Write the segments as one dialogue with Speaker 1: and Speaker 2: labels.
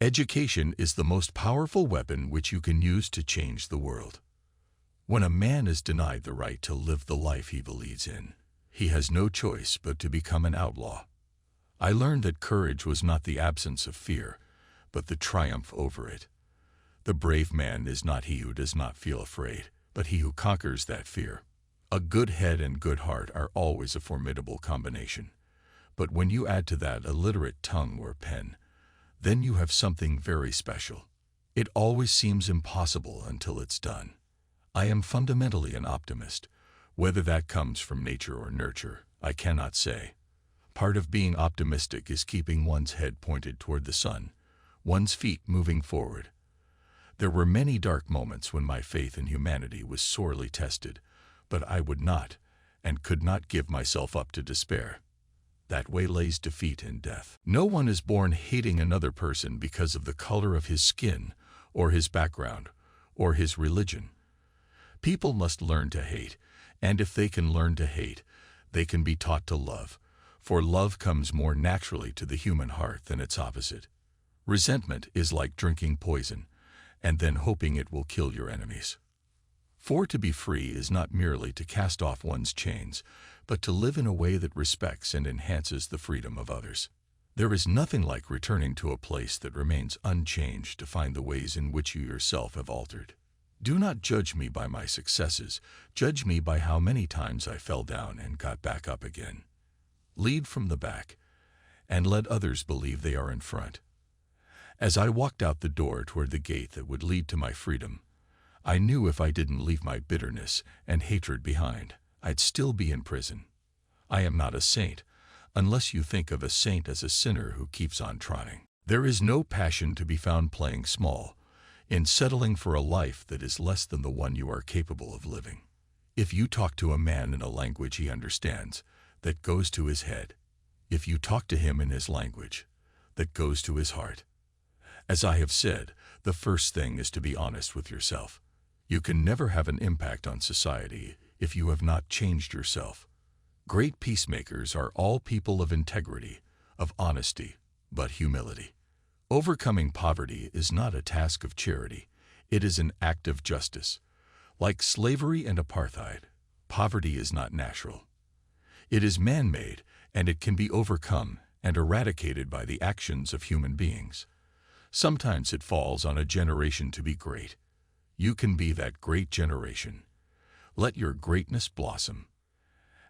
Speaker 1: Education is the most powerful weapon which you can use to change the world. When a man is denied the right to live the life he believes in, he has no choice but to become an outlaw. I learned that courage was not the absence of fear, but the triumph over it. The brave man is not he who does not feel afraid, but he who conquers that fear. A good head and good heart are always a formidable combination. But when you add to that a literate tongue or pen, then you have something very special. It always seems impossible until it's done. I am fundamentally an optimist. Whether that comes from nature or nurture, I cannot say. Part of being optimistic is keeping one's head pointed toward the sun, one's feet moving forward. There were many dark moments when my faith in humanity was sorely tested, but I would not and could not give myself up to despair. That way lays defeat and death. No one is born hating another person because of the color of his skin, or his background, or his religion. People must learn to hate, and if they can learn to hate, they can be taught to love, for love comes more naturally to the human heart than its opposite. Resentment is like drinking poison, and then hoping it will kill your enemies. For to be free is not merely to cast off one's chains, but to live in a way that respects and enhances the freedom of others. There is nothing like returning to a place that remains unchanged to find the ways in which you yourself have altered. Do not judge me by my successes, judge me by how many times I fell down and got back up again. Lead from the back, and let others believe they are in front. As I walked out the door toward the gate that would lead to my freedom, I knew if I didn't leave my bitterness and hatred behind, I'd still be in prison. I am not a saint, unless you think of a saint as a sinner who keeps on trying. There is no passion to be found playing small, in settling for a life that is less than the one you are capable of living. If you talk to a man in a language he understands, that goes to his head. If you talk to him in his language, that goes to his heart. As I have said, the first thing is to be honest with yourself. You can never have an impact on society if you have not changed yourself. Great peacemakers are all people of integrity, of honesty, but humility. Overcoming poverty is not a task of charity, it is an act of justice. Like slavery and apartheid, poverty is not natural. It is man-made, and it can be overcome and eradicated by the actions of human beings. Sometimes it falls on a generation to be great. You can be that great generation. Let your greatness blossom.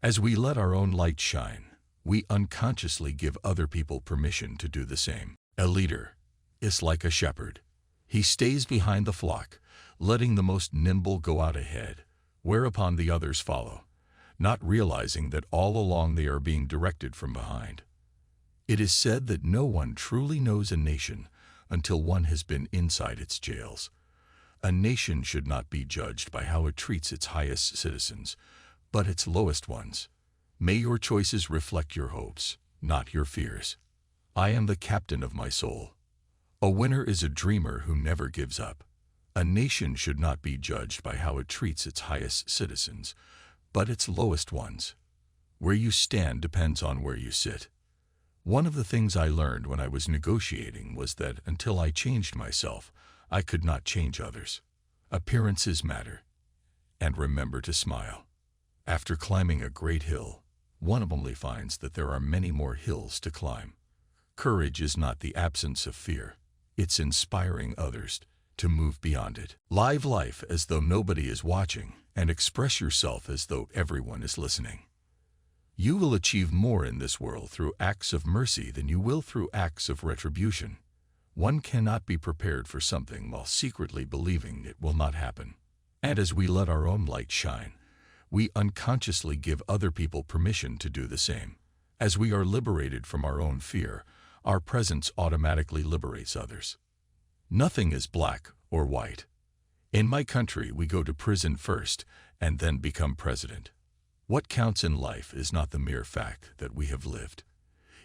Speaker 1: As we let our own light shine, we unconsciously give other people permission to do the same. A leader is like a shepherd. He stays behind the flock, letting the most nimble go out ahead, whereupon the others follow, not realizing that all along they are being directed from behind. It is said that no one truly knows a nation until one has been inside its jails. A nation should not be judged by how it treats its highest citizens, but its lowest ones. May your choices reflect your hopes, not your fears. I am the captain of my soul. A winner is a dreamer who never gives up. A nation should not be judged by how it treats its highest citizens, but its lowest ones. Where you stand depends on where you sit. One of the things I learned when I was negotiating was that until I changed myself, I could not change others. Appearances matter. And remember to smile. After climbing a great hill, one only finds that there are many more hills to climb. Courage is not the absence of fear. It's inspiring others to move beyond it. Live life as though nobody is watching, and express yourself as though everyone is listening. You will achieve more in this world through acts of mercy than you will through acts of retribution. One cannot be prepared for something while secretly believing it will not happen. And as we let our own light shine, we unconsciously give other people permission to do the same. As we are liberated from our own fear, our presence automatically liberates others. Nothing is black or white. In my country, we go to prison first and then become president. What counts in life is not the mere fact that we have lived.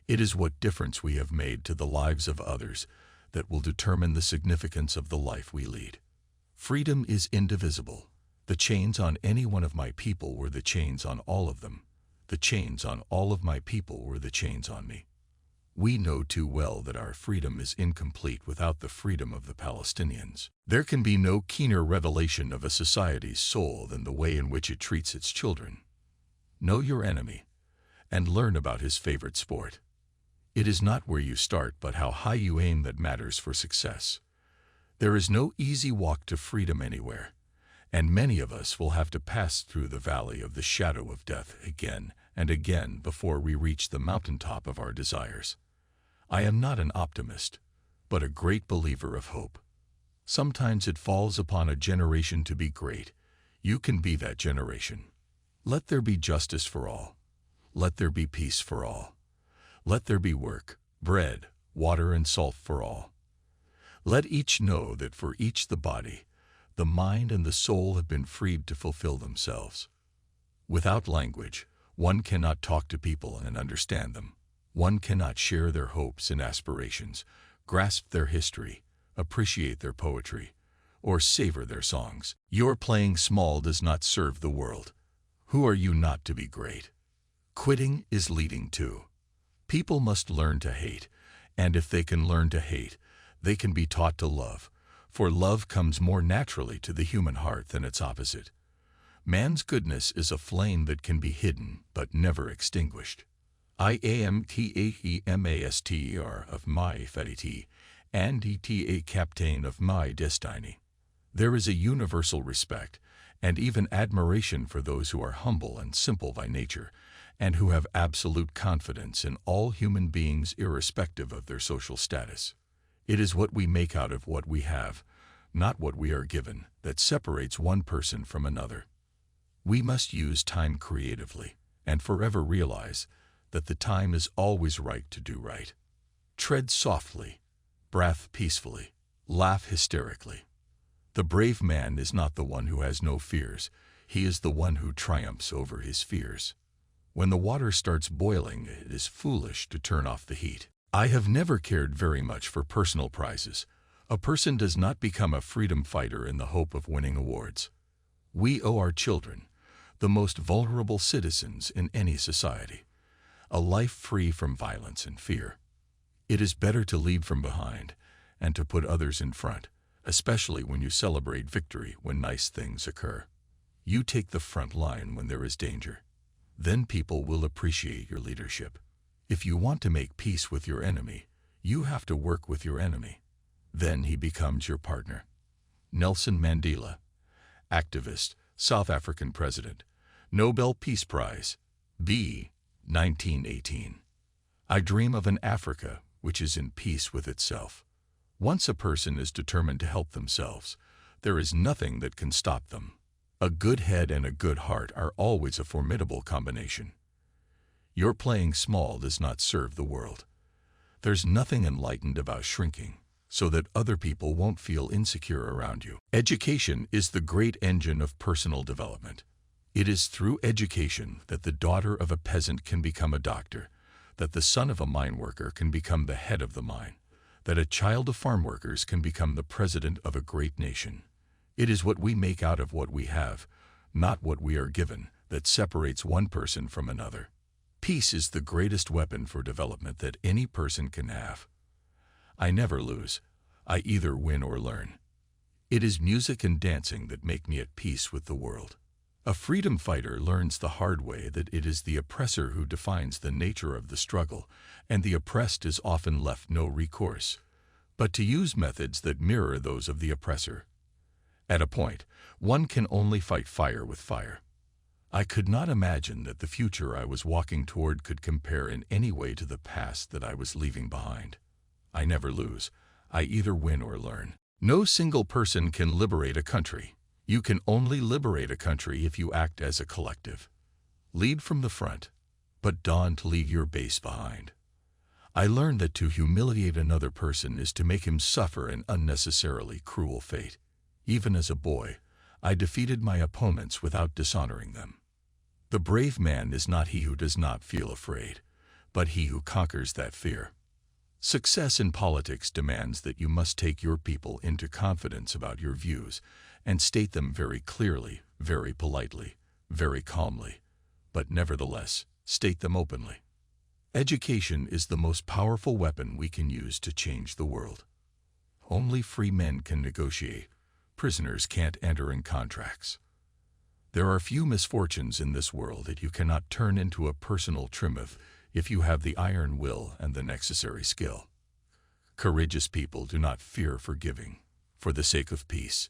Speaker 1: It is what difference we have made to the lives of others that will determine the significance of the life we lead. Freedom is indivisible. The chains on any one of my people were the chains on all of them. The chains on all of my people were the chains on me. We know too well that our freedom is incomplete without the freedom of the Palestinians. There can be no keener revelation of a society's soul than the way in which it treats its children. Know your enemy, and learn about his favorite sport. It is not where you start, but how high you aim that matters for success. There is no easy walk to freedom anywhere, and many of us will have to pass through the valley of the shadow of death again and again before we reach the mountaintop of our desires. I am not an optimist, but a great believer of hope. Sometimes it falls upon a generation to be great. You can be that generation. Let there be justice for all. Let there be peace for all. Let there be work, bread, water, and salt for all. Let each know that for each the body, the mind, and the soul have been freed to fulfill themselves. Without language, one cannot talk to people and understand them. One cannot share their hopes and aspirations, grasp their history, appreciate their poetry, or savor their songs. Your playing small does not serve the world. Who are you not to be great? Quitting is leading to. People must learn to hate, and if they can learn to hate, they can be taught to love, for love comes more naturally to the human heart than its opposite. Man's goodness is a flame that can be hidden but never extinguished. I am Taemaster of my fate, and a captain of my destiny. There is a universal respect and even admiration for those who are humble and simple by nature, and who have absolute confidence in all human beings irrespective of their social status. It is what we make out of what we have, not what we are given, that separates one person from another. We must use time creatively and forever realize that the time is always right to do right. Tread softly, breathe peacefully, laugh hysterically. The brave man is not the one who has no fears. He is the one who triumphs over his fears. When the water starts boiling, it is foolish to turn off the heat. I have never cared very much for personal prizes. A person does not become a freedom fighter in the hope of winning awards. We owe our children, the most vulnerable citizens in any society, a life free from violence and fear. It is better to lead from behind and to put others in front, especially when you celebrate victory when nice things occur. You take the front line when there is danger. Then people will appreciate your leadership. If you want to make peace with your enemy, you have to work with your enemy. Then he becomes your partner. Nelson Mandela, activist, South African president, Nobel Peace Prize, B. 1918. I dream of an Africa which is in peace with itself. Once a person is determined to help themselves, there is nothing that can stop them. A good head and a good heart are always a formidable combination. Your playing small does not serve the world. There's nothing enlightened about shrinking, so that other people won't feel insecure around you. Education is the great engine of personal development. It is through education that the daughter of a peasant can become a doctor, that the son of a mine worker can become the head of the mine, that a child of farm workers can become the president of a great nation. It is what we make out of what we have, not what we are given, that separates one person from another. Peace is the greatest weapon for development that any person can have. I never lose. I either win or learn. It is music and dancing that make me at peace with the world. A freedom fighter learns the hard way that it is the oppressor who defines the nature of the struggle, and the oppressed is often left no recourse, but to use methods that mirror those of the oppressor. At a point, one can only fight fire with fire. I could not imagine that the future I was walking toward could compare in any way to the past that I was leaving behind. I never lose. I either win or learn. No single person can liberate a country. You can only liberate a country if you act as a collective. Lead from the front, but don't leave your base behind. I learned that to humiliate another person is to make him suffer an unnecessarily cruel fate. Even as a boy, I defeated my opponents without dishonoring them. The brave man is not he who does not feel afraid, but he who conquers that fear. Success in politics demands that you must take your people into confidence about your views and state them very clearly, very politely, very calmly, but nevertheless, state them openly. Education is the most powerful weapon we can use to change the world. Only free men can negotiate. Prisoners can't enter in contracts. There are few misfortunes in this world that you cannot turn into a personal triumph if you have the iron will and the necessary skill. Courageous people do not fear forgiving, for the sake of peace.